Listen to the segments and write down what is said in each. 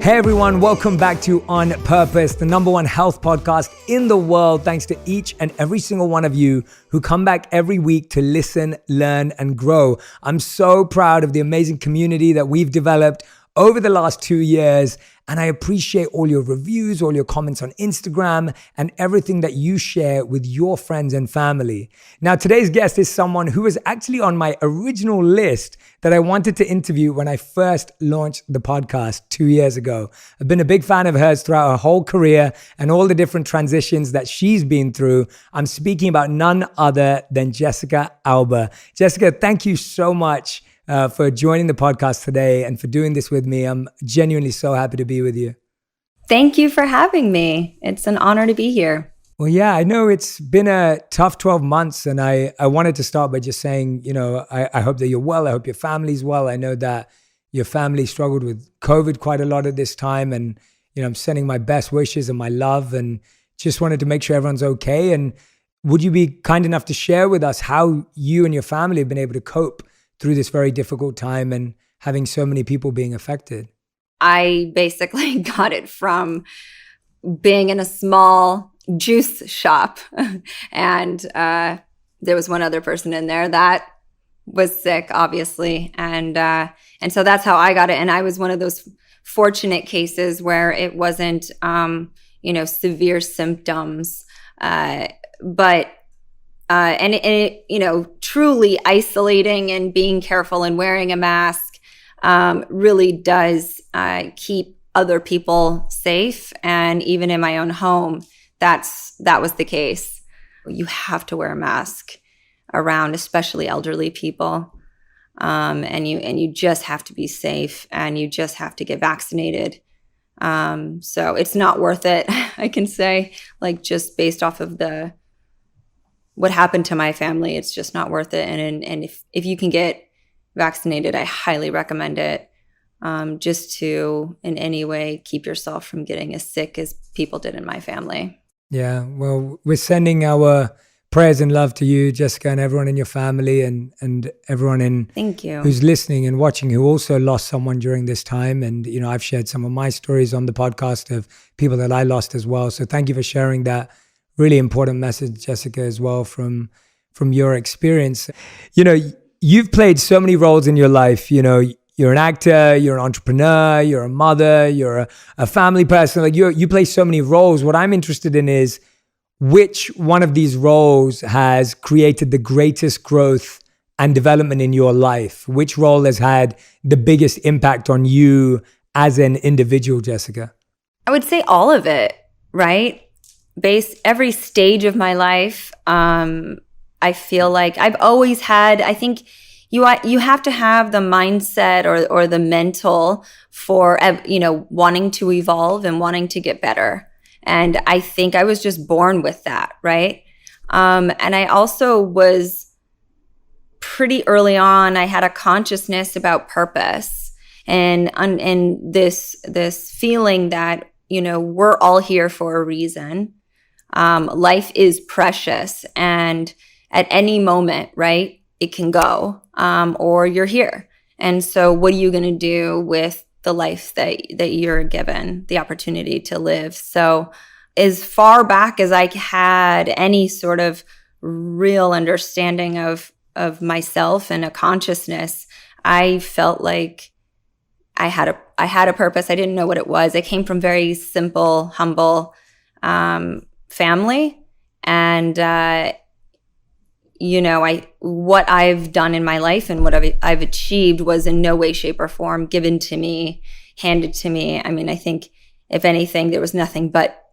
Hey everyone, welcome back to On Purpose, the #1 health podcast in the world. Thanks to each and every single one of you who come back every week to listen, learn, and grow. I'm so proud of the amazing community that we've developed over the last 2 years. And I appreciate all your reviews, all your comments on Instagram, and everything that you share with your friends and family. Now, today's guest is someone who was actually on my original list that I wanted to interview when I first launched the podcast 2 years ago. I've been a big fan of hers throughout her whole career and all the different transitions that she's been through. I'm speaking about none other than Jessica Alba. Jessica, thank you so much for joining the podcast today and for doing this with me. I'm genuinely so happy to be with you. Thank you for having me. It's an honor to be here. Well, yeah, I know it's been a tough 12 months, and I wanted to start by just saying, I hope that you're well. I hope your family's well. I know that your family struggled with COVID quite a lot at this time, and, I'm sending my best wishes and my love, and just wanted to make sure everyone's okay. And would you be kind enough to share with us how you and your family have been able to cope through this very difficult time and having so many people being affected? I basically got it from being in a small juice shop. And there was one other person in there that was sick, obviously. And so that's how I got it. And I was one of those fortunate cases where it wasn't, severe symptoms. And it, truly isolating and being careful and wearing a mask really does keep other people safe. And even in my own home, that was the case. You have to wear a mask around, especially elderly people, and you just have to be safe, and you just have to get vaccinated. So it's not worth it, I can say, just based off of what happened to my family. It's just not worth it. And if you can get vaccinated, I highly recommend it, just to in any way keep yourself from getting as sick as people did in my family. Yeah, well, we're sending our prayers and love to you, Jessica, and everyone in your family, and everyone Thank you. Who's listening and watching who also lost someone during this time. And, I've shared some of my stories on the podcast of people that I lost as well. So thank you for sharing that really important message, Jessica, as well from your experience. You've played so many roles in your life. You're an actor, you're an entrepreneur, you're a mother, you're a family person. You play so many roles. What I'm interested in is which one of these roles has created the greatest growth and development in your life? Which role has had the biggest impact on you as an individual, Jessica? I would say all of it, right? Every stage of my life, I feel like I've always had, I think you have to have the mindset or the mental for, wanting to evolve and wanting to get better. And I think I was just born with that, right? And I also was pretty early on, I had a consciousness about purpose and this feeling that, we're all here for a reason. Life is precious, and at any moment, right, it can go, or you're here. And so what are you going to do with the life that you're given the opportunity to live? So as far back as I had any sort of real understanding of myself and a consciousness, I felt like I had a purpose. I didn't know what it was. I came from very simple, humble, family, and what I've done in my life and what I've achieved was in no way, shape, or form given to me, handed to me. I mean, I think if anything, there was nothing but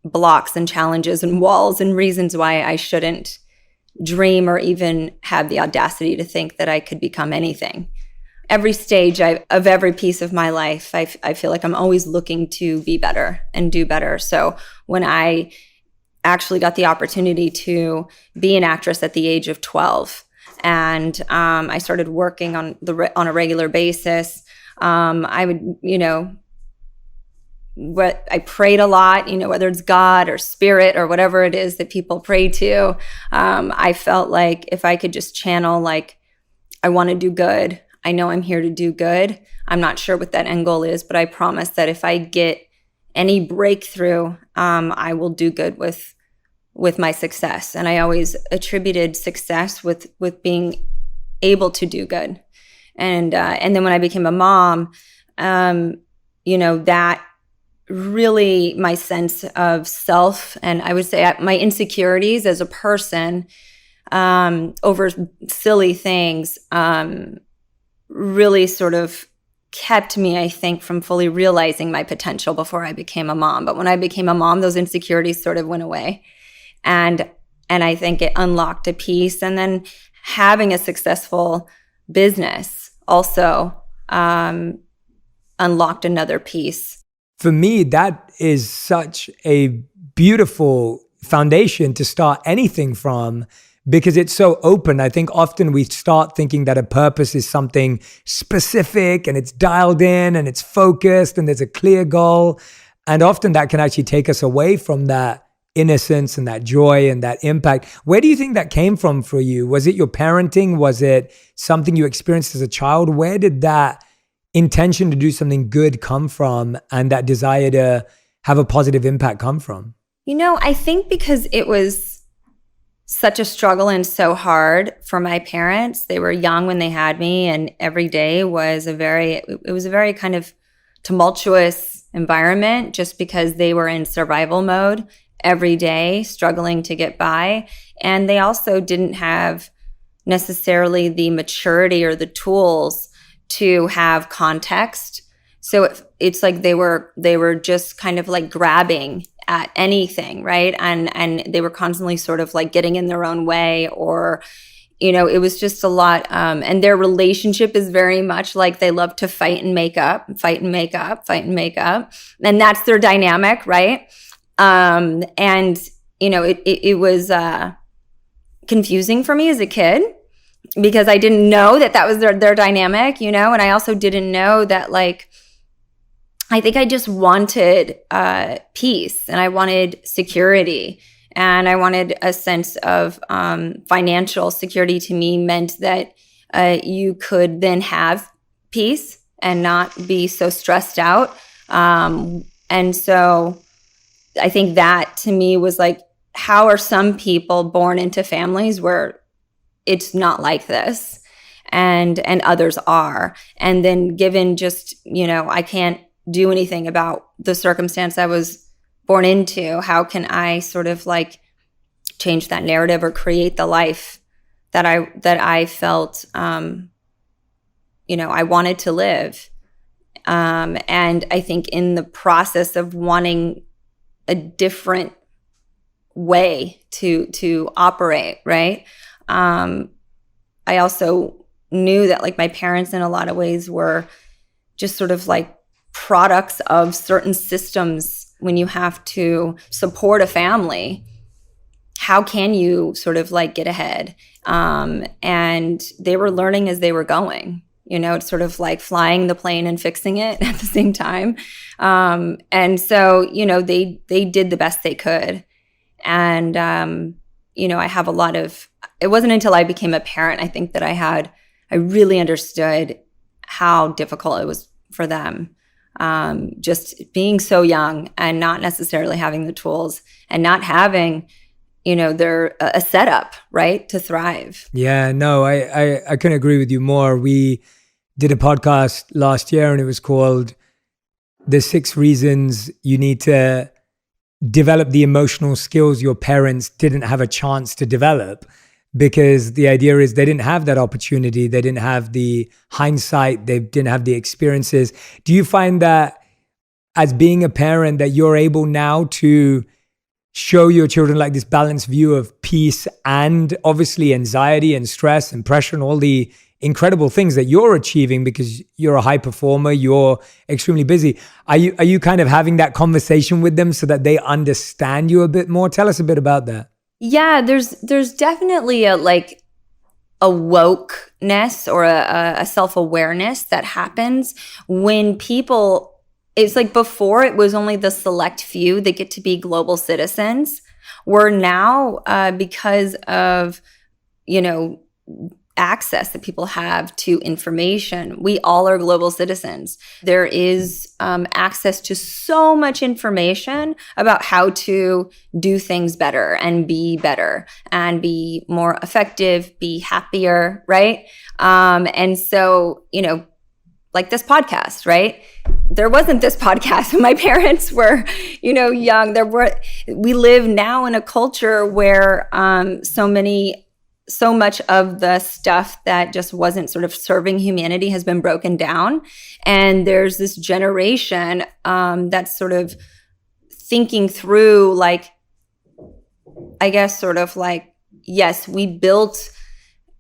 blocks and challenges and walls and reasons why I shouldn't dream or even have the audacity to think that I could become anything. Every stage of every piece of my life, I feel like I'm always looking to be better and do better. So when I actually got the opportunity to be an actress at the age of 12, and I started working on a regular basis, I would, I prayed a lot, whether it's God or spirit or whatever it is that people pray to. I felt like if I could just channel, I want to do good. I know I'm here to do good. I'm not sure what that end goal is, but I promise that if I get any breakthrough, I will do good with my success. And I always attributed success with being able to do good. And then when I became a mom, that really my sense of self, and I would say my insecurities as a person over silly things really sort of kept me, I think, from fully realizing my potential before I became a mom. But when I became a mom, those insecurities sort of went away. And I think it unlocked a piece. And then having a successful business also unlocked another piece. For me, that is such a beautiful foundation to start anything from, because it's so open. I think often we start thinking that a purpose is something specific and it's dialed in and it's focused and there's a clear goal. And often that can actually take us away from that innocence and that joy and that impact. Where do you think that came from for you? Was it your parenting? Was it something you experienced as a child? Where did that intention to do something good come from, and that desire to have a positive impact come from? I think because it was such a struggle and so hard for my parents. They were young when they had me, and every day was a very kind of tumultuous environment, just because they were in survival mode every day, struggling to get by. And they also didn't have necessarily the maturity or the tools to have context. So it's like they were just kind of like grabbing at anything, right? And they were constantly sort of like getting in their own way, or it was just a lot. And their relationship is very much like they love to fight and make up, fight and make up, fight and make up. And that's their dynamic, right? It was confusing for me as a kid, because I didn't know that was their dynamic, and I also didn't know that, like, I think I just wanted peace, and I wanted security, and I wanted a sense of financial security. To me meant that you could then have peace and not be so stressed out. And so I think that to me was like, how are some people born into families where it's not like this, and others are, and then given just, I can't do anything about the circumstance I was born into, how can I sort of like change that narrative or create the life that I felt I wanted to live. And I think in the process of wanting a different way to operate, right? I also knew that, like, my parents in a lot of ways were just sort of like products of certain systems. When you have to support a family, how can you sort of like get ahead? And they were learning as they were going. It's sort of like flying the plane and fixing it at the same time. And so, they did the best they could. And, I have a lot of, it wasn't until I became a parent, I think, that I really understood how difficult it was for them. Just being so young and not necessarily having the tools and not having, a setup, right, to thrive. Yeah, no, I couldn't agree with you more. We did a podcast last year, and it was called The 6 Reasons You Need to Develop the Emotional Skills Your Parents Didn't Have a Chance to Develop. Because the idea is they didn't have that opportunity. They didn't have the hindsight. They didn't have the experiences. Do you find that as being a parent that you're able now to show your children like this balanced view of peace and obviously anxiety and stress and pressure and all the incredible things that you're achieving because you're a high performer, you're extremely busy? Are you kind of having that conversation with them so that they understand you a bit more? Tell us a bit about that. Yeah, there's definitely a wokeness or a self-awareness that happens when people, it's like before it was only the select few that get to be global citizens. We're now, because of, access that people have to information. We all are global citizens. There is access to so much information about how to do things better and be more effective, be happier, right? And so, like this podcast, right? There wasn't this podcast when my parents were, young. We live now in a culture where so much of the stuff that just wasn't sort of serving humanity has been broken down. And there's this generation that's sort of thinking through, like, I guess sort of like, yes, we built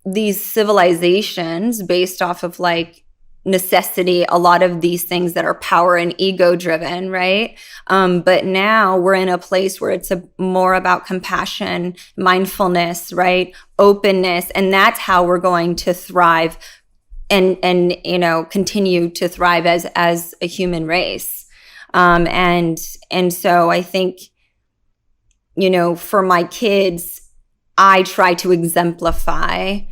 these civilizations based off of like necessity, a lot of these things that are power and ego driven, right? But now we're in a place where it's more about compassion, mindfulness, right? Openness. And that's how we're going to thrive and continue to thrive as a human race. And so I think, for my kids, I try to exemplify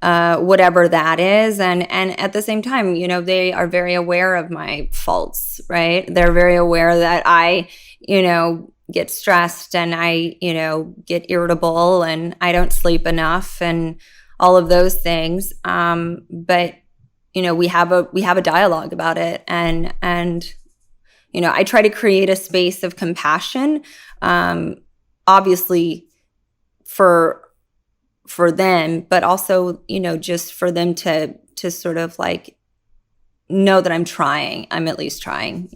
whatever that is. And at the same time, they are very aware of my faults, right? They're very aware that I, get stressed and I, get irritable and I don't sleep enough and all of those things. But, we have a dialogue about it. And I try to create a space of compassion, obviously for them, but also, just for them to sort of like know that I'm at least trying,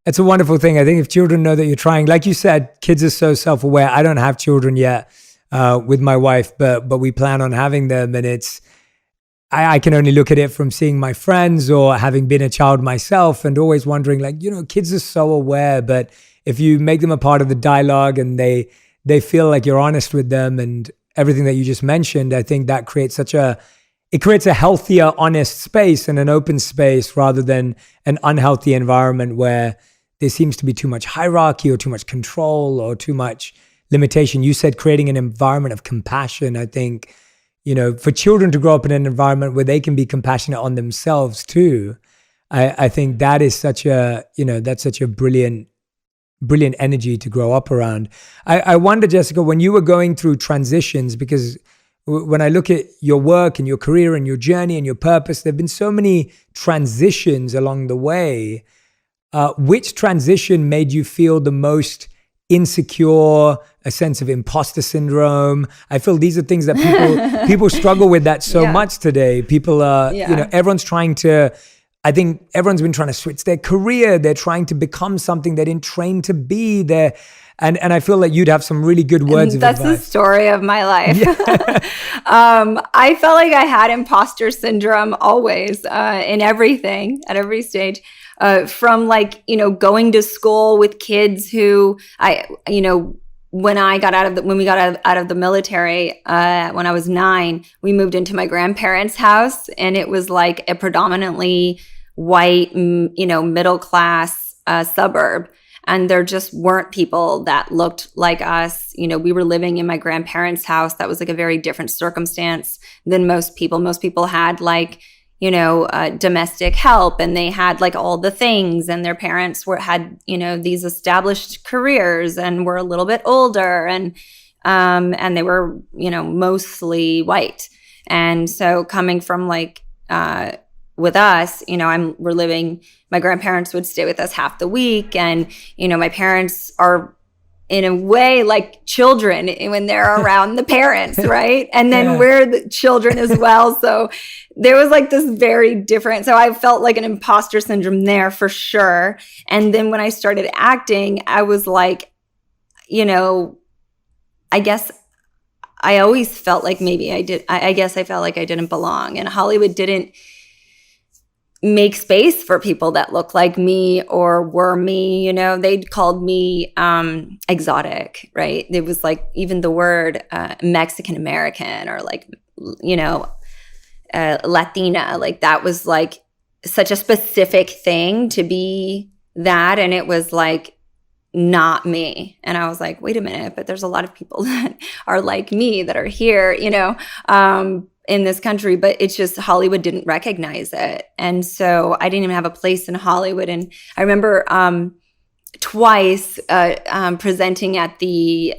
It's a wonderful thing. I think if children know that you're trying, like you said, kids are so self-aware. I don't have children yet with my wife, but we plan on having them. And I can only look at it from seeing my friends or having been a child myself and always wondering, like, kids are so aware, but if you make them a part of the dialogue and they feel like you're honest with them and everything that you just mentioned, I think that creates it creates a healthier, honest space and an open space rather than an unhealthy environment where there seems to be too much hierarchy or too much control or too much limitation. You said creating an environment of compassion. I think, for children to grow up in an environment where they can be compassionate on themselves too, I think that is that's such a brilliant energy to grow up around. I wonder, Jessica, when you were going through transitions, because when I look at your work and your career and your journey and your purpose, there have been so many transitions along the way. Which transition made you feel the most insecure, a sense of imposter syndrome? I feel these are things that people struggle with that so much today. People are, everyone's trying to, I think everyone's been trying to switch their career. They're trying to become something they didn't train to be there. And I feel like you'd have some really good words of advice. That's the story of my life. Yeah. I felt like I had imposter syndrome always in everything, at every stage. From going to school with kids who when we got out of the military, when I was 9, we moved into my grandparents' house, and it was like a predominantly white, middle class suburb. And there just weren't people that looked like us. We were living in my grandparents' house. That was like a very different circumstance than most people. Most people had domestic help, and they had like all the things, and their parents had these established careers and were a little bit older, and they were mostly white. And so coming from with us, we're living, my grandparents would stay with us half the week, and my parents are in a way like children when they're around the parents, right? And then we're the children as well. So there was like this very different, so I felt like an imposter syndrome there for sure. And then when I started acting, I was like, I guess I always felt like maybe I guess I felt like I didn't belong, and Hollywood didn't make space for people that look like me or were me. They'd called me exotic, right? It was like even the word Mexican American or Latina, like that was like such a specific thing to be that, and it was like not me. And I was like, wait a minute, but there's a lot of people that are like me that are here, in this country, but it's just Hollywood didn't recognize it. And so I didn't even have a place in Hollywood. And I remember twice presenting at the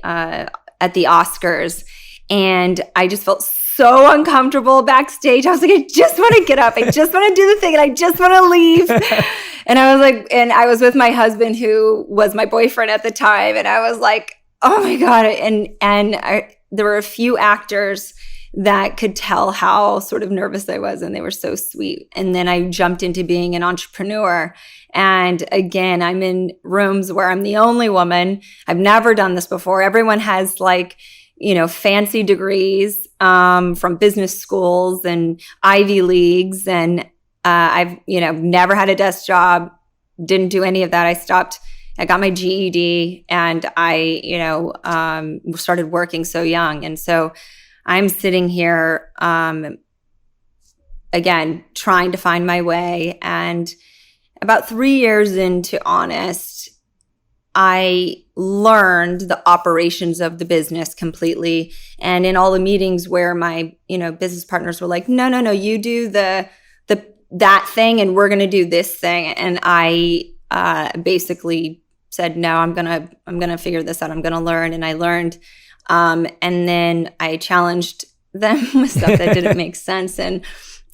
Oscars, and I just felt so uncomfortable backstage. I was like, I just want to get up. I just want to do the thing, and I just want to leave. And I was like, and I was with my husband, who was my boyfriend at the time, and I was like, oh my God. There were a few actors that could tell how sort of nervous I was, and they were so sweet. And then I jumped into being an entrepreneur. And again, I'm in rooms where I'm the only woman. I've never done this before. Everyone has like, fancy degrees from business schools and Ivy Leagues. And I've, never had a desk job, didn't do any of that. I got my GED, and I, started working so young. And so I'm sitting here, again, trying to find my way. And about 3 years into Honest, I learned the operations of the business completely. And in all the meetings where my, business partners were like, no, you do that thing, and we're going to do this thing. And I basically said, no, I'm going to figure this out. I'm going to learn. And I learned. And then I challenged them with stuff that didn't make sense. And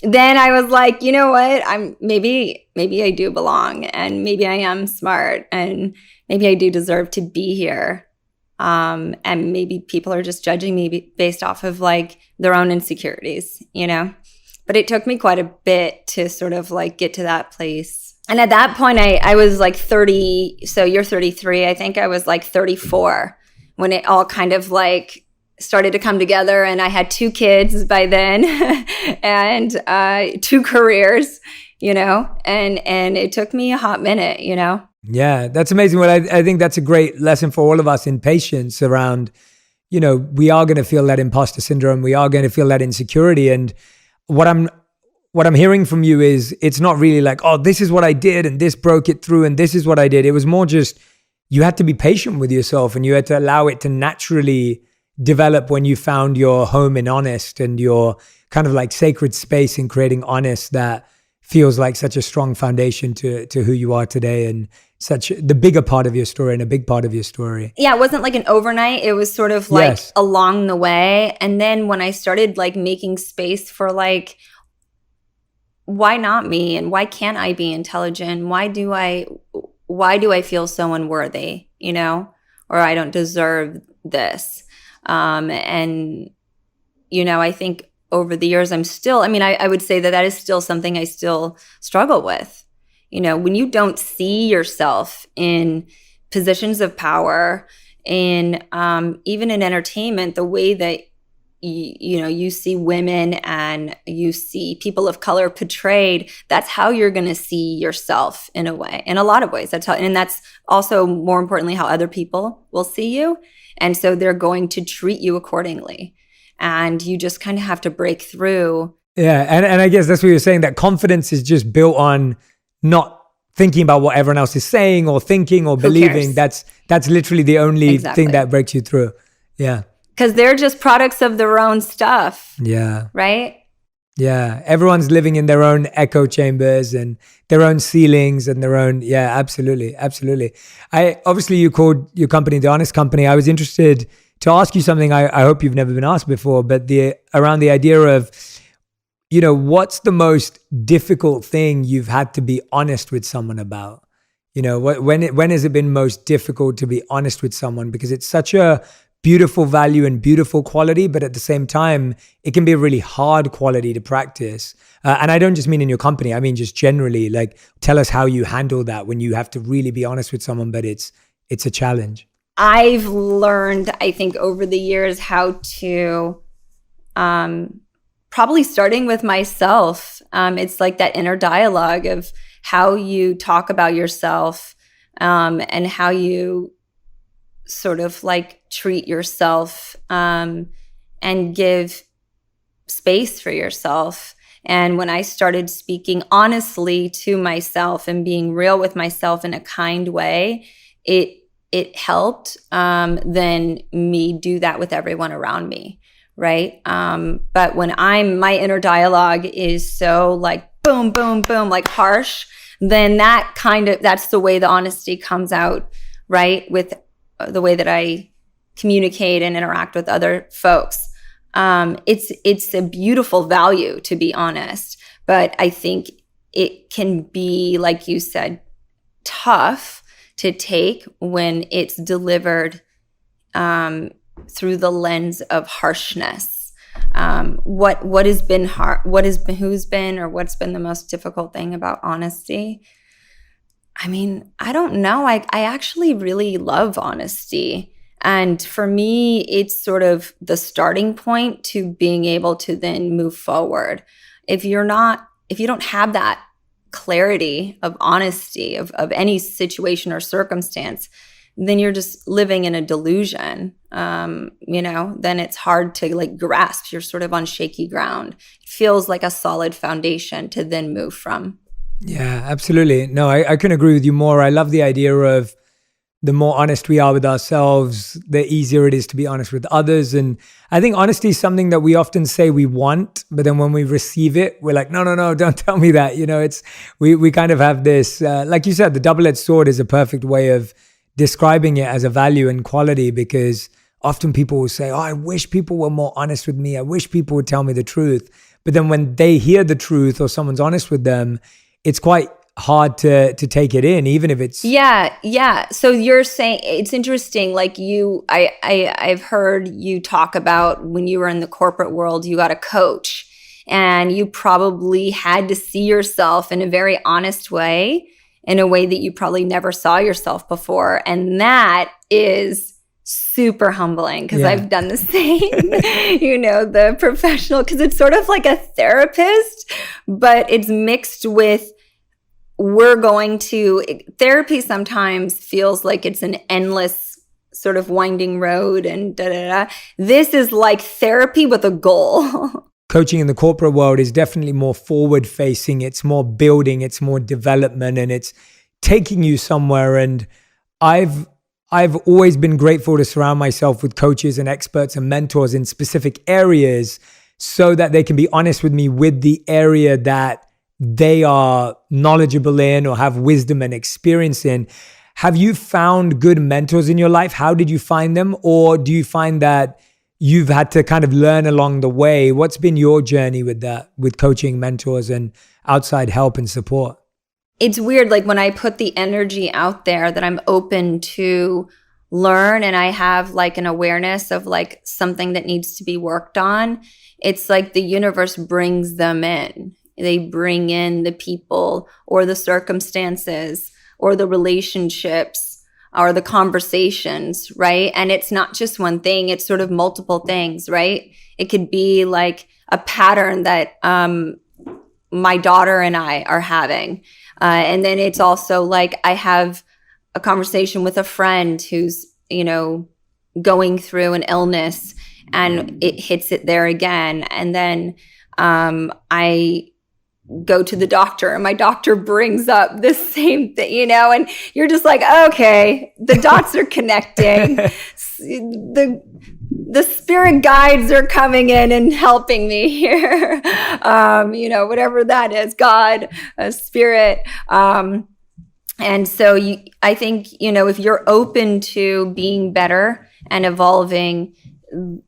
then I was like, you know what? Maybe I do belong, and maybe I am smart, and maybe I do deserve to be here. And maybe people are just judging me based off of like their own insecurities, But it took me quite a bit to sort of like get to that place. And at that point, I was like 30. So you're 33. I think I was like 34 when it all kind of like started to come together. And I had 2 kids by then and 2 careers, and it took me a hot minute, Yeah, that's amazing. Well, I think that's a great lesson for all of us in patience around, we are going to feel that imposter syndrome. We are going to feel that insecurity. And what I'm hearing from you is it's not really like, oh, this is what I did and this broke it through and this is what I did. It was more just you had to be patient with yourself, and you had to allow it to naturally develop when you found your home in Honest and your kind of like sacred space in creating Honest that feels like such a strong foundation to who you are today, and such the bigger part of your story and a big part of your story. Yeah, it wasn't like an overnight. It was sort of like Yes. along the way. And then when I started like making space for like, why not me? And why can't I be intelligent? Why do I feel so unworthy, or I don't deserve this? And, I think over the years, I would say that is still something I still struggle with. When you don't see yourself in positions of power, in even in entertainment, the way that you see women and you see people of color portrayed, that's how you're going to see yourself in a way, in a lot of ways. And that's also more importantly how other people will see you. And so they're going to treat you accordingly. And you just kind of have to break through. Yeah. And I guess that's what you're saying, that confidence is just built on not thinking about what everyone else is saying or thinking or believing. That's literally the only thing that breaks you through. Yeah. Because they're just products of their own stuff. Yeah. Right? Yeah. Everyone's living in their own echo chambers and their own ceilings and their own. Yeah, absolutely. Absolutely. Obviously you called your company The Honest Company. I was interested to ask you something I hope you've never been asked before, but around the idea of, what's the most difficult thing you've had to be honest with someone about? When has it been most difficult to be honest with someone? Because it's such a beautiful value and beautiful quality, but at the same time, it can be a really hard quality to practice. And I don't just mean in your company, I mean just generally, like tell us how you handle that when you have to really be honest with someone, but it's a challenge. I've learned, I think, over the years how to, probably starting with myself. It's like that inner dialogue of how you talk about yourself, and how you sort of like treat yourself, and give space for yourself. And when I started speaking honestly to myself and being real with myself in a kind way, it helped then me do that with everyone around me, right? But when my inner dialogue is so like boom, boom, boom, like harsh, then that's the way the honesty comes out, right? With the way that I communicate and interact with other folks. It's a beautiful value, to be honest, but I think it can be, like you said, tough to take when it's delivered through the lens of harshness. What's been the most difficult thing about honesty? I mean, I don't know. I actually really love honesty. And for me, it's sort of the starting point to being able to then move forward. If you don't have that clarity of honesty of any situation or circumstance, then you're just living in a delusion. Then it's hard to like grasp. You're sort of on shaky ground. It feels like a solid foundation to then move from. Yeah, absolutely. No, I couldn't agree with you more. I love the idea of the more honest we are with ourselves, the easier it is to be honest with others. And I think honesty is something that we often say we want, but then when we receive it, we're like, no, don't tell me that. We kind of have this, like you said, the double-edged sword is a perfect way of describing it as a value and quality, because often people will say, oh, I wish people were more honest with me. I wish people would tell me the truth. But then when they hear the truth or someone's honest with them, it's quite hard to take it in, even if it's So you're saying, it's interesting, like I've heard you talk about when you were in the corporate world, you got a coach and you probably had to see yourself in a very honest way, in a way that you probably never saw yourself before, and that is super humbling, because I've done the same. The professional, because it's sort of like a therapist, but it's mixed with therapy sometimes feels like it's an endless sort of winding road and This is like therapy with a goal. Coaching in the corporate world is definitely more forward facing. It's more building, it's more development, and it's taking you somewhere. And I've always been grateful to surround myself with coaches and experts and mentors in specific areas so that they can be honest with me with the area that they are knowledgeable in or have wisdom and experience in. Have you found good mentors in your life? How did you find them? Or do you find that you've had to kind of learn along the way? What's been your journey with that, with coaching, mentors, and outside help and support? It's weird, like when I put the energy out there that I'm open to learn and I have like an awareness of like something that needs to be worked on, it's like the universe brings them in. They bring in the people or the circumstances or the relationships or the conversations, right? And it's not just one thing, it's sort of multiple things, right? It could be like a pattern that my daughter and I are having. And then it's also like I have a conversation with a friend who's, going through an illness and it hits it there again. And then I go to the doctor and my doctor brings up the same thing, and you're just like, okay, the dots are connecting. The spirit guides are coming in and helping me here. Whatever that is, God, spirit. And so I think, if you're open to being better and evolving,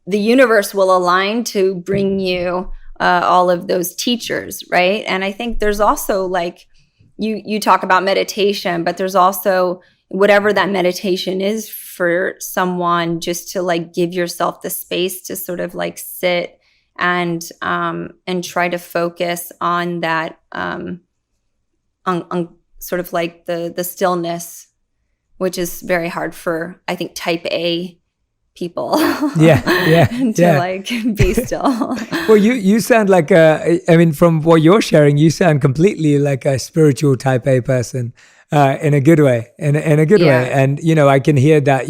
the universe will align to bring you all of those teachers, right? And I think there's also like, you talk about meditation, but there's also whatever that meditation is for someone, just to like give yourself the space to sort of like sit and try to focus on that, on sort of like the stillness, which is very hard for, I think, type A people. To like be still. Well, you sound like from what you're sharing, you sound completely like a spiritual type A person, in a good way, in a good way. And, I can hear that,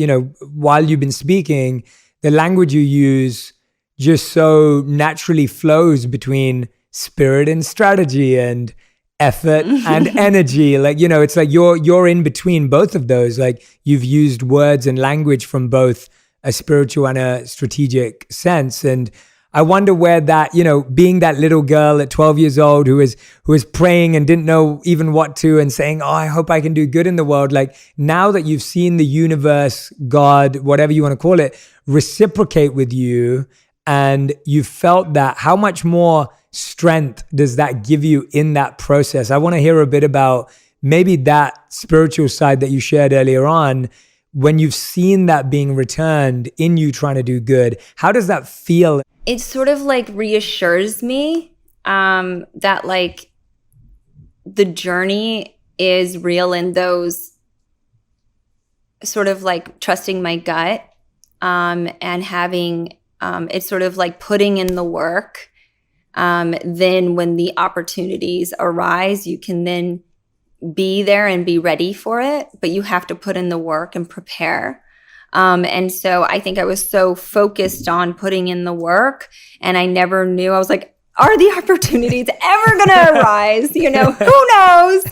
while you've been speaking, the language you use just so naturally flows between spirit and strategy and effort and energy. Like, it's like you're in between both of those. Like, you've used words and language from both a spiritual and a strategic sense. And I wonder where that, being that little girl at 12 years old who was praying and didn't know even what to, and saying, oh, I hope I can do good in the world. Like, now that you've seen the universe, God, whatever you want to call it, reciprocate with you, and you felt that, how much more strength does that give you in that process? I want to hear a bit about maybe that spiritual side that you shared earlier on. When you've seen that being returned in you trying to do good, how does that feel? It sort of like reassures me that like the journey is real, in those sort of like trusting my gut and having it's sort of like putting in the work. Then when the opportunities arise, you can then be there and be ready for it, but you have to put in the work and prepare. And so I think I was so focused on putting in the work, and I never knew. I was like, are the opportunities ever going to arise? Who knows?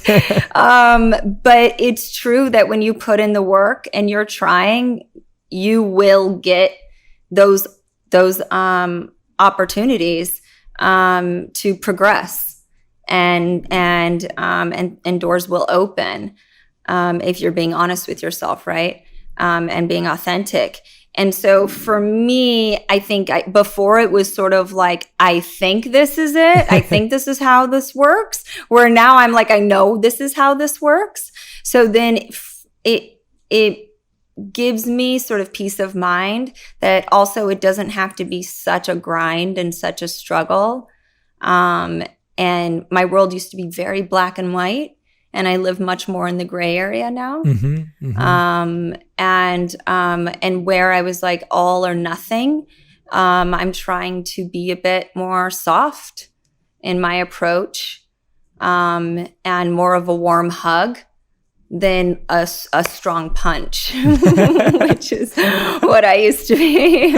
But it's true that when you put in the work and you're trying, you will get those opportunities to progress, and doors will open if you're being honest with yourself, right? And being authentic. And so for me, I think before it was sort of like, I think this is it. I think this is how this works. Where now I'm like, I know this is how this works. So then it gives me sort of peace of mind that also it doesn't have to be such a grind and such a struggle. And my world used to be very black and white, and I live much more in the gray area now. And where I was like all or nothing, I'm trying to be a bit more soft in my approach, and more of a warm hug than a strong punch, which is what I used to be.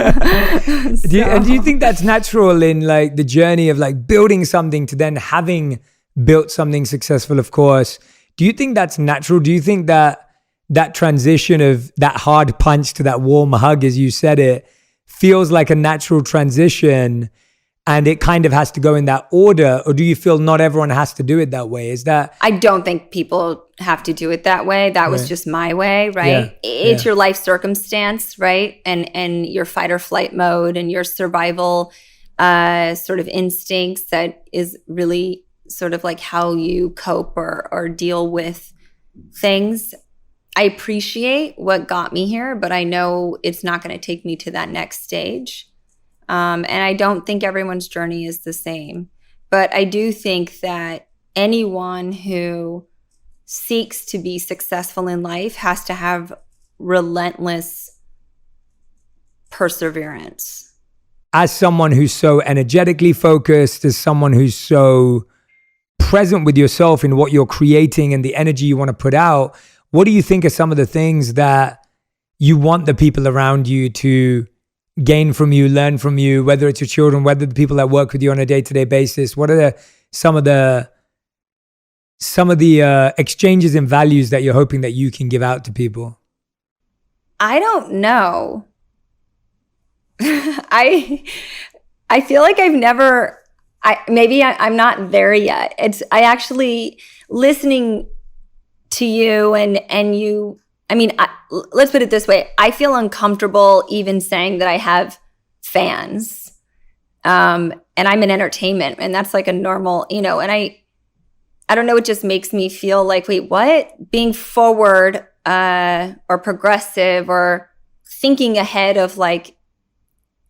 Do you think that's natural in like the journey of like building something to then having built something successful, of course? Do you think that's natural? Do you think that transition of that hard punch to that warm hug, as you said it, feels like a natural transition, and it kind of has to go in that order? Or do you feel not everyone has to do it that way? Is that... I don't think people have to do it that way. That was just my way, right? It's your life circumstance, right? And your fight or flight mode and your survival sort of instincts that is really sort of like how you cope or deal with things. I appreciate what got me here, but I know it's not going to take me to that next stage. And I don't think everyone's journey is the same. But I do think that anyone who seeks to be successful in life has to have relentless perseverance. As someone who's so energetically focused, as someone who's so present with yourself in what you're creating and the energy you want to put out, what do you think are some of the things that you want the people around you to gain from you, learn from you, whether it's your children, whether the people that work with you on a day-to-day basis? What are some of the exchanges and values that you're hoping that you can give out to people? I don't know. I feel like I'm not there yet. I actually, listening to you and you, let's put it this way. I feel uncomfortable even saying that I have fans. And I'm in entertainment, and that's like a normal, and I don't know, it just makes me feel like, wait, what? Being forward or progressive or thinking ahead of like,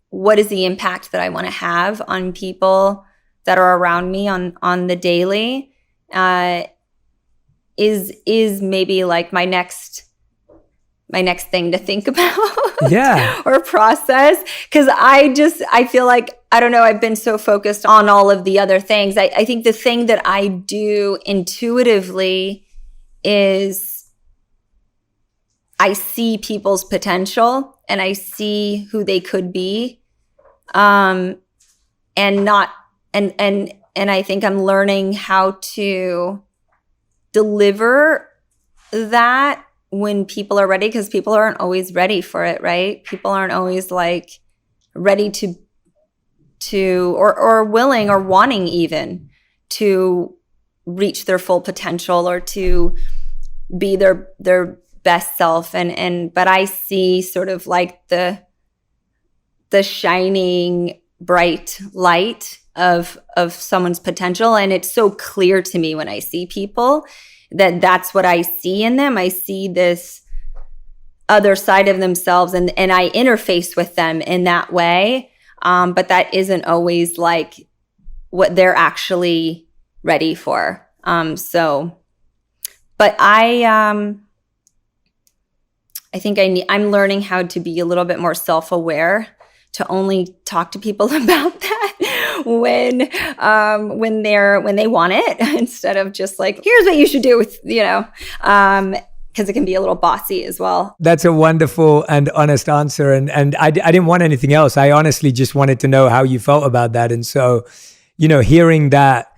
what is the impact that I want to have on people that are around me on the daily is maybe like my next thing to think about or process. Because I feel like, I don't know, I've been so focused on all of the other things. I think the thing that I do intuitively is I see people's potential and I see who they could be. And I think I'm learning how to deliver that when people are ready, because people aren't always ready for it, right? People aren't always like ready to or willing or wanting even to reach their full potential or to be their best self. But I see sort of like the shining bright light of someone's potential. And it's so clear to me when I see people that that's what I see in them. I see this other side of themselves, and I interface with them in that way. But that isn't always like what they're actually ready for. But I think I'm learning how to be a little bit more self-aware, to only talk to people about that when they want it, instead of just like, here's what you should do with, because it can be a little bossy as well. That's a wonderful and honest answer. And I didn't want anything else. I honestly just wanted to know how you felt about that. And so, hearing that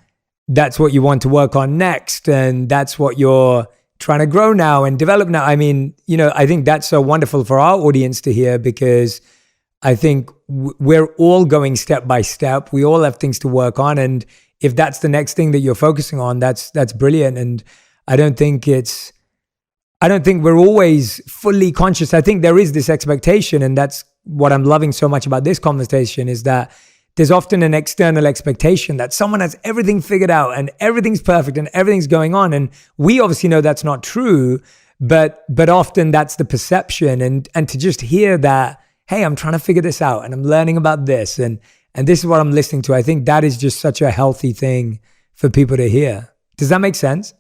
that's what you want to work on next, and that's what you're trying to grow now and develop now. I mean, I think that's so wonderful for our audience to hear, because I think we're all going step by step. We all have things to work on. And if that's the next thing that you're focusing on, that's brilliant. And I don't think we're always fully conscious. I think there is this expectation, and that's what I'm loving so much about this conversation, is that there's often an external expectation that someone has everything figured out and everything's perfect and everything's going on. And we obviously know that's not true, but often that's the perception. And to just hear that, hey, I'm trying to figure this out and I'm learning about this and this is what I'm listening to, I think that is just such a healthy thing for people to hear. Does that make sense?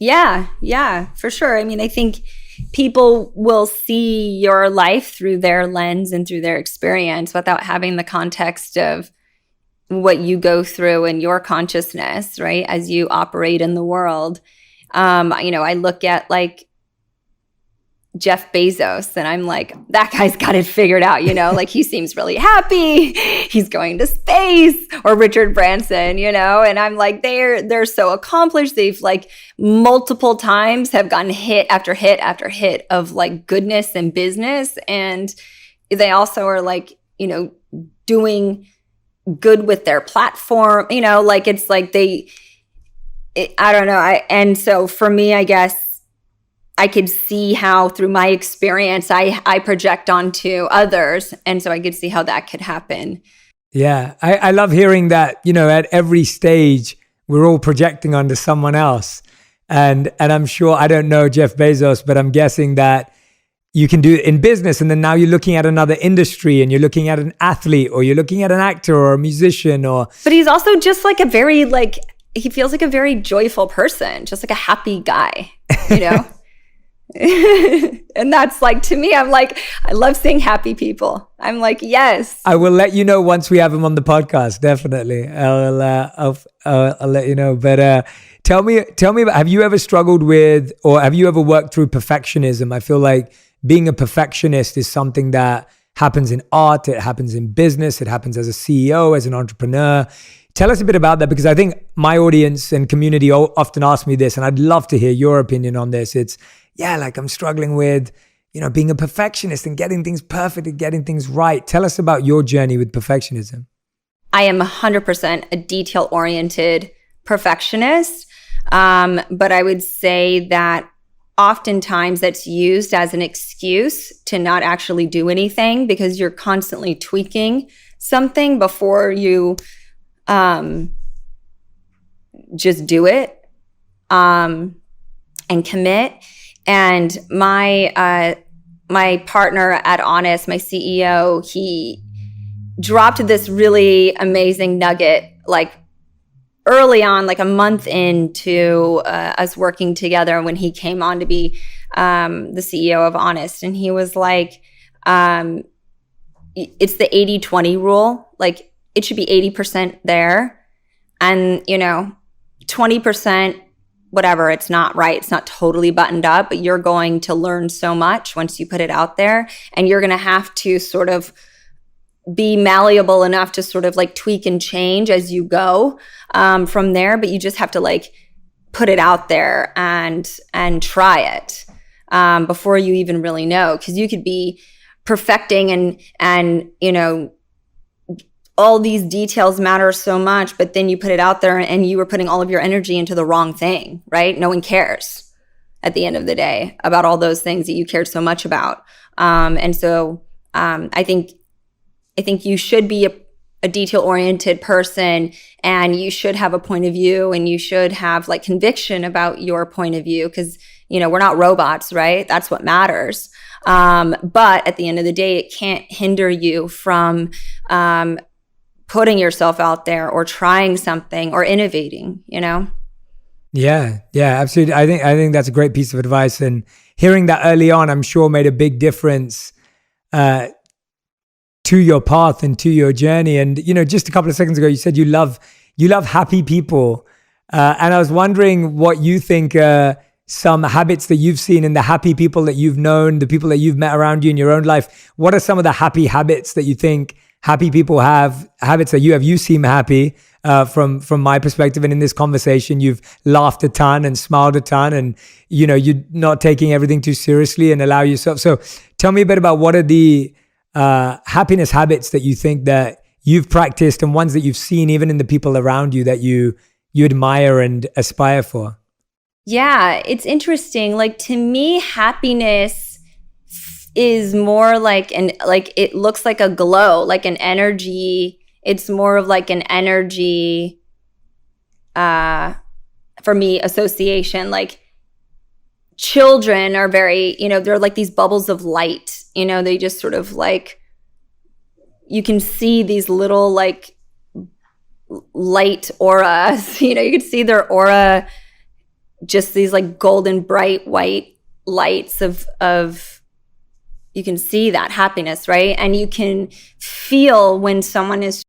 Yeah, for sure. I mean, I think people will see your life through their lens and through their experience without having the context of what you go through in your consciousness, right? As you operate in the world. I look at like Jeff Bezos and I'm like, that guy's got it figured out, like he seems really happy. He's going to space. Or Richard Branson, and I'm like, they're so accomplished. They've like multiple times have gotten hit after hit after hit of like goodness and business. And they also are like, doing good with their platform, like it's like I don't know. And so for me, I guess, I could see how through my experience, I project onto others. And so I could see how that could happen. Yeah, I love hearing that, at every stage, we're all projecting onto someone else. And I'm sure, I don't know Jeff Bezos, but I'm guessing that you can do it in business. And then now you're looking at another industry and you're looking at an athlete or you're looking at an actor or a musician But he's also just like he feels like a very joyful person, just like a happy guy, And that's like, to me, I'm like, I love seeing happy people. I'm like, yes. I will let you know once we have him on the podcast. Definitely. I'll let you know. But tell me about, have you ever struggled with, or have you ever worked through perfectionism? I feel like being a perfectionist is something that happens in art. It happens in business. It happens as a CEO, as an entrepreneur. Tell us a bit about that, because I think my audience and community often ask me this, and I'd love to hear your opinion on this. It's, like I'm struggling with, being a perfectionist and getting things perfect and getting things right. Tell us about your journey with perfectionism. I am 100% a detail-oriented perfectionist, but I would say that oftentimes that's used as an excuse to not actually do anything, because you're constantly tweaking something before you just do it and commit. And my partner at Honest, my CEO, he dropped this really amazing nugget like early on, like a month into us working together, when he came on to be the CEO of Honest. And he was like, it's the 80-20 rule. Like it should be 80% there and, 20%, whatever, it's not right. It's not totally buttoned up, but you're going to learn so much once you put it out there, and you're going to have to sort of be malleable enough to sort of like tweak and change as you go from there. But you just have to like put it out there and try it. before you even really know, because you could be perfecting and all these details matter so much, but then you put it out there and you were putting all of your energy into the wrong thing, right? No one cares at the end of the day about all those things that you cared so much about. And so I think you should be a detail-oriented person, and you should have a point of view, and you should have like conviction about your point of view, because we're not robots, right? That's what matters. But at the end of the day, it can't hinder you from putting yourself out there or trying something or innovating, Yeah, absolutely. I think that's a great piece of advice, and hearing that early on, I'm sure made a big difference to your path and to your journey. And just a couple of seconds ago, you said you love happy people, and I was wondering what you think some habits that you've seen in the happy people that you've known, the people that you've met around you in your own life. What are some of the happy habits that you think happy people have, habits that you have? You seem happy from my perspective, and in this conversation, you've laughed a ton and smiled a ton, and you're not taking everything too seriously and allow yourself. So tell me a bit about what are the happiness habits that you think that you've practiced, and ones that you've seen even in the people around you that you admire and aspire for. Yeah, it's interesting. Like, to me, happiness is more like it looks like a glow, like an energy. It's more of like an energy, for me, association. Like, children are very, they're like these bubbles of light. They just sort of like, you can see these little like light auras. You can see their aura, just these like golden bright white lights of you can see that happiness, right? And you can feel when someone is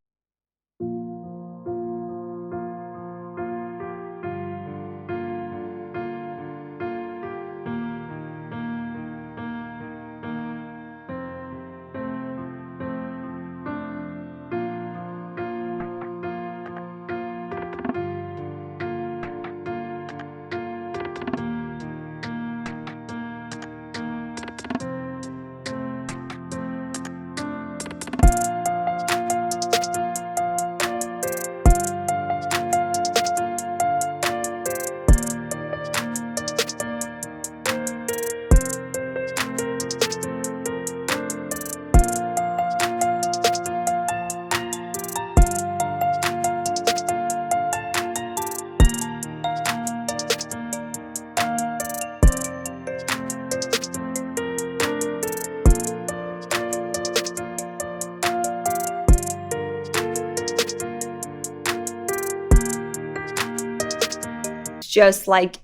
just like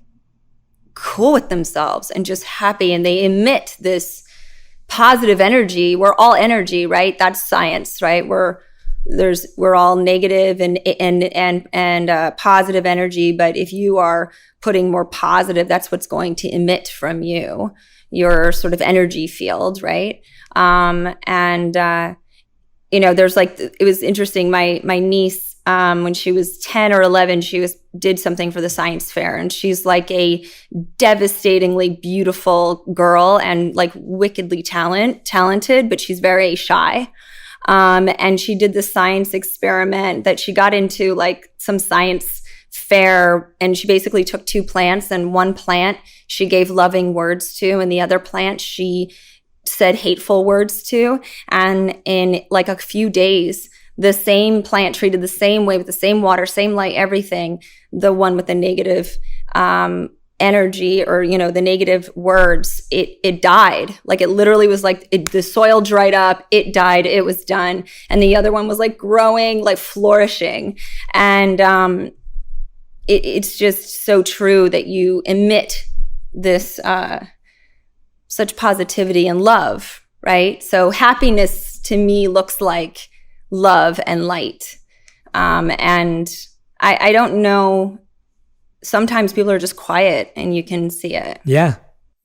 cool with themselves and just happy, and they emit this positive energy. We're all energy, right? That's science, right? We're all negative and positive energy, but if you are putting more positive, that's what's going to emit from you, your sort of energy field, right? There's like, it was interesting. My niece, when she was 10 or 11, she did something for the science fair, and she's like a devastatingly beautiful girl and like wickedly talented, but she's very shy. And she did this science experiment that she got into like some science fair, and she basically took two plants, and one plant she gave loving words to, and the other plant she said hateful words to. And in like a few days, the same plant treated the same way, with the same water, same light, everything. The one with the negative energy, or the negative words, it died. Like, it literally was like the soil dried up, it died, it was done. And the other one was like growing, like flourishing. And it's just so true that you emit this such positivity and love, right? So happiness to me looks like love and light. And I don't know, sometimes people are just quiet and you can see it. Yeah.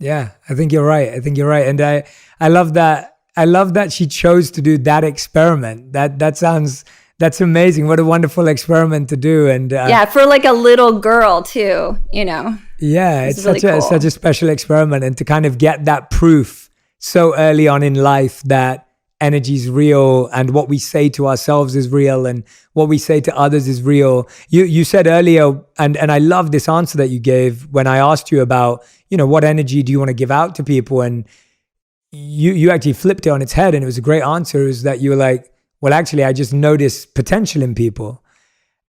I think you're right. And I love that. I love that she chose to do that experiment. That sounds That's amazing. What a wonderful experiment to do. And yeah, for like a little girl too, you know. Yeah, it's really such cool. such a special experiment, and to kind of get that proof so early on in life that energy is real and what we say to ourselves is real and what we say to others is real. You said earlier, and I love this answer that you gave when I asked you about, what energy do you want to give out to people, and you actually flipped it on its head, and it was a great answer. Is that you were like, well, actually, I just notice potential in people,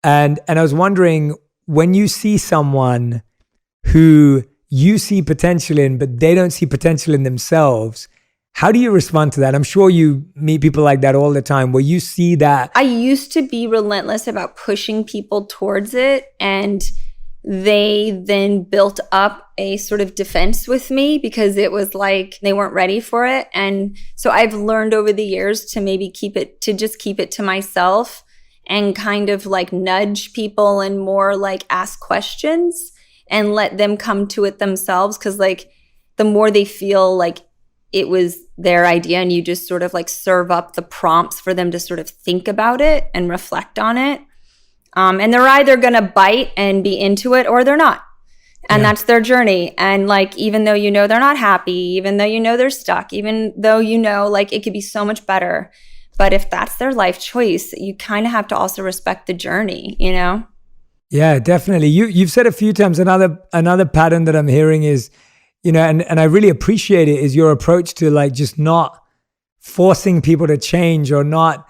and I was wondering, when you see someone who you see potential in, but they don't see potential in themselves, how do you respond to that? I'm sure you meet people like that all the time, where you see that. I used to be relentless about pushing people towards it, and they then built up a sort of defense with me because it was like they weren't ready for it. And so I've learned over the years to maybe keep it to myself and kind of like nudge people and more like ask questions and let them come to it themselves. Cause like the more they feel like it was their idea and you just sort of like serve up the prompts for them to sort of think about it and reflect on it. And they're either going to bite and be into it or they're not. And that's their journey. And like, even though they're not happy, even though they're stuck, even though like it could be so much better. But if that's their life choice, you kind of have to also respect the journey, Yeah, definitely. You've said a few times, another pattern that I'm hearing is, and I really appreciate it, is your approach to like just not forcing people to change or not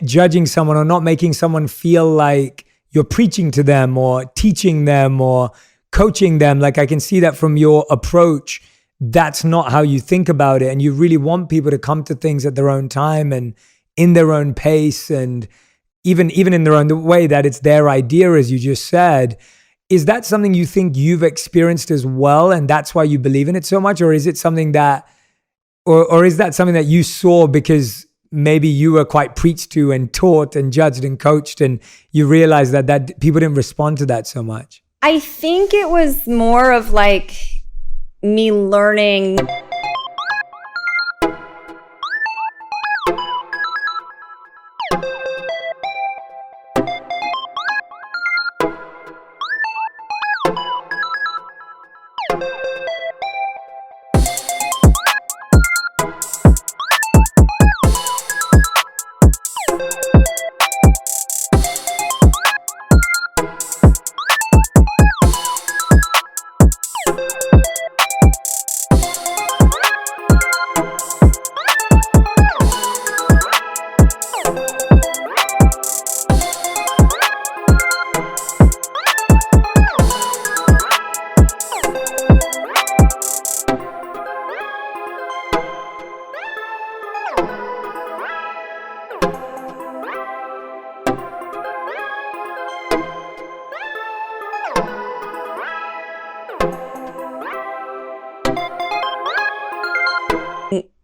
judging someone or not making someone feel like you're preaching to them or teaching them or coaching them. Like I can see that from your approach, that's not how you think about it. And you really want people to come to things at their own time and in their own pace, and even in their own way, that it's their idea, as you just said. Is that something you think you've experienced as well, and that's why you believe in it so much? Or is it something that, or is that something that you saw because maybe you were quite preached to and taught and judged and coached, and you realized that people didn't respond to that so much? I think it was more of like me learning.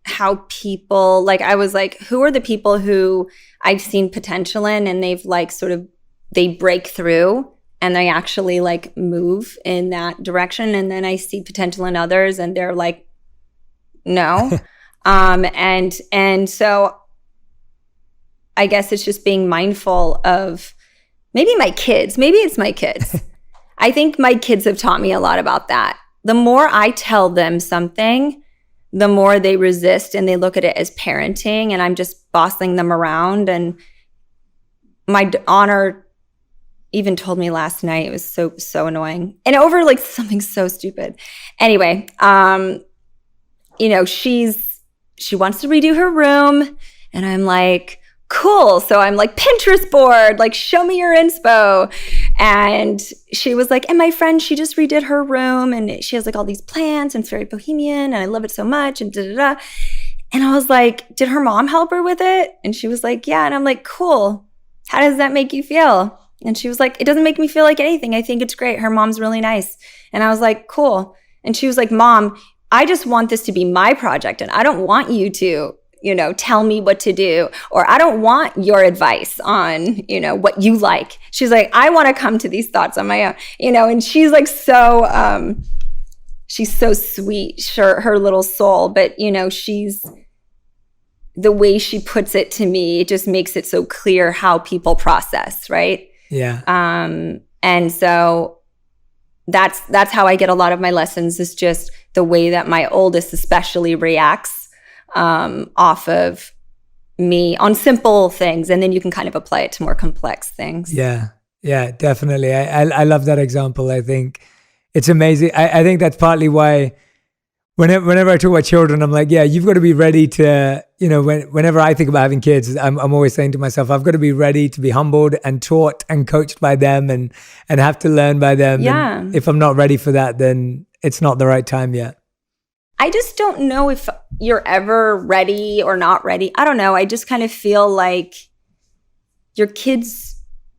How people, like I was like, who are the people who I've seen potential in and they've like they break through and they actually like move in that direction. And then I see potential in others and they're like, no. And so I guess it's just being mindful of maybe it's my kids. I think my kids have taught me a lot about that. The more I tell them something, the more they resist and they look at it as parenting and I'm just bossing them around. And my honor even told me last night, it was so annoying and over like something so stupid. Anyway, she wants to redo her room and I'm like, cool. So I'm like, Pinterest board, like show me your inspo. And she was like, and my friend, she just redid her room and she has like all these plants and it's very bohemian and I love it so much and da-da-da. And I was like, did her mom help her with it? And she was like, yeah. And I'm like, cool. How does that make you feel? And she was like, it doesn't make me feel like anything. I think it's great. Her mom's really nice. And I was like, cool. And she was like, Mom, I just want this to be my project and I don't want you to tell me what to do, or I don't want your advice on, what you like. She's like, I want to come to these thoughts on my own, and she's like, she's so sweet, her little soul, but she's the way she puts it to me, it just makes it so clear how people process, right? Yeah. And so that's how I get a lot of my lessons, is just the way that my oldest especially reacts off of me on simple things. And then you can kind of apply it to more complex things. Yeah. Yeah, definitely. I love that example. I think it's amazing. I think that's partly why whenever I talk about children, I'm like, yeah, you've got to be ready to, whenever I think about having kids, I'm always saying to myself, I've got to be ready to be humbled and taught and coached by them and have to learn by them. Yeah. And if I'm not ready for that, then it's not the right time yet. I just don't know if you're ever ready or not ready. I don't know. I just kind of feel like your kids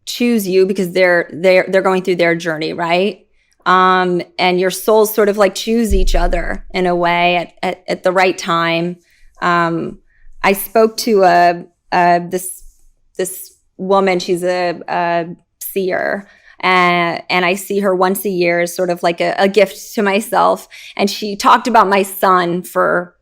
choose you because they're going through their journey, right? And your souls sort of like choose each other in a way at the right time. I spoke to this woman. She's a seer, and I see her once a year as sort of like a gift to myself. And she talked about my son for,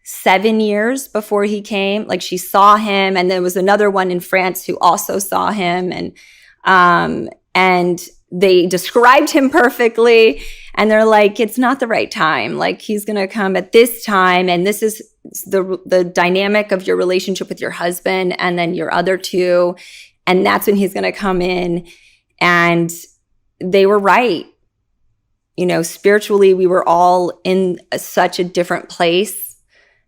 7 years before he came. Like, she saw him, and there was another one in France who also saw him, and they described him perfectly. And they're like, it's not the right time. Like, he's going to come at this time, and this is the dynamic of your relationship with your husband and then your other two, and that's when he's going to come in. And they were right. Spiritually, we were all in such a different place.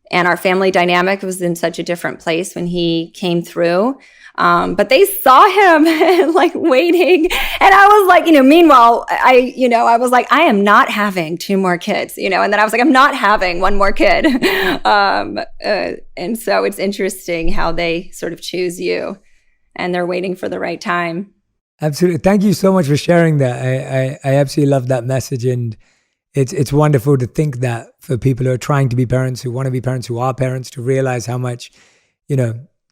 And our family dynamic was in such a different place when he came through. But they saw him like waiting. And I was like, meanwhile, I was like, I am not having 2 more kids, and then I was like, I'm not having 1 more kid. And so it's interesting how they sort of choose you and they're waiting for the right time. Absolutely. Thank you so much for sharing that. I absolutely love that message. And it's wonderful to think that for people who are trying to be parents, who want to be parents, who are parents, to realize how much,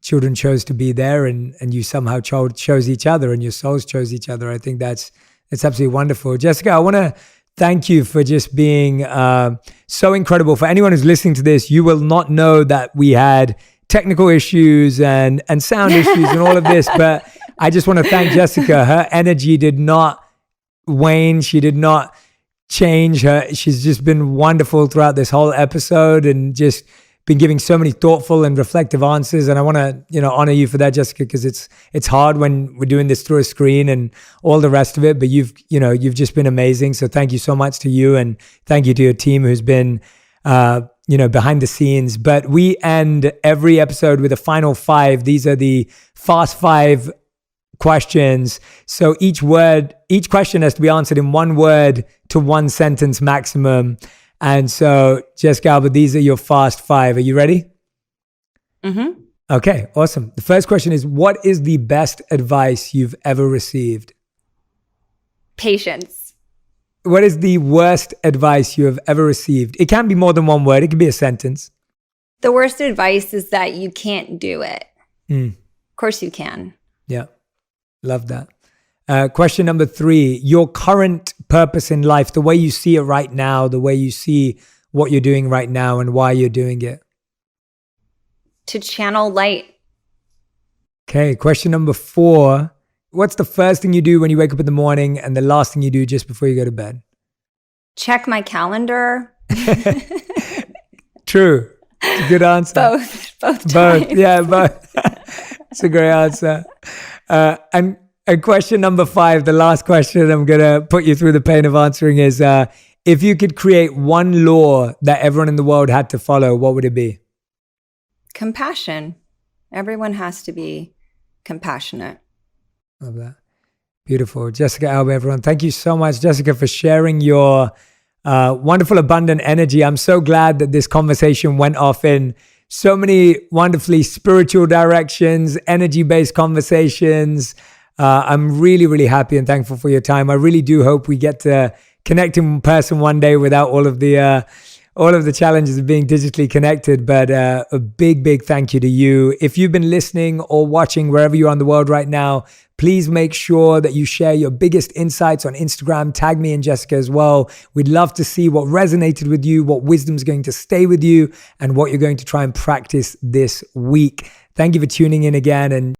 children chose to be there, and you somehow chose each other, and your souls chose each other. I think it's absolutely wonderful. Jessica, I want to thank you for just being so incredible. For anyone who's listening to this, you will not know that we had technical issues and sound issues and all of this, but I just want to thank Jessica. Her energy did not wane. She did not change. She's just been wonderful throughout this whole episode and just been giving so many thoughtful and reflective answers. And I want to, honor you for that, Jessica, because it's hard when we're doing this through a screen and all the rest of it. But you've just been amazing. So thank you so much to you, and thank you to your team who's been, behind the scenes. But we end every episode with a final 5. These are the fast 5 questions. So each question has to be answered in 1 word to 1 sentence maximum. And so, Jessica, Alba, these are your fast 5. Are you ready? Mm-hmm. Okay, awesome. The first question is, what is the best advice you've ever received? Patience. What is the worst advice you have ever received? It can be more than 1 word. It can be a sentence. The worst advice is that you can't do it. Of course you can. Yeah. Love that. Question number 3, your current purpose in life, the way you see it right now, the way you see what you're doing right now and why you're doing it. To channel light. Okay. Question number 4, what's the first thing you do when you wake up in the morning and the last thing you do just before you go to bed? Check my calendar. True. Good answer. Both times. Yeah, both. It's a great answer. And question number 5, the last question I'm going to put you through the pain of answering is, if you could create 1 law that everyone in the world had to follow, what would it be? Compassion. Everyone has to be compassionate. Love that. Beautiful. Jessica, Alba, everyone. Thank you so much, Jessica, for sharing your wonderful, abundant energy. I'm so glad that this conversation went off in so many wonderfully spiritual directions, energy-based conversations. I'm really, really happy and thankful for your time. I really do hope we get to connect in person one day without all of the all of the challenges of being digitally connected, but a big thank you to you. If you've been listening or watching wherever you are in the world right now, please make sure that you share your biggest insights on Instagram. Tag me and Jessica as well. We'd love to see what resonated with you, what wisdom's going to stay with you, and what you're going to try and practice this week. Thank you for tuning in again, and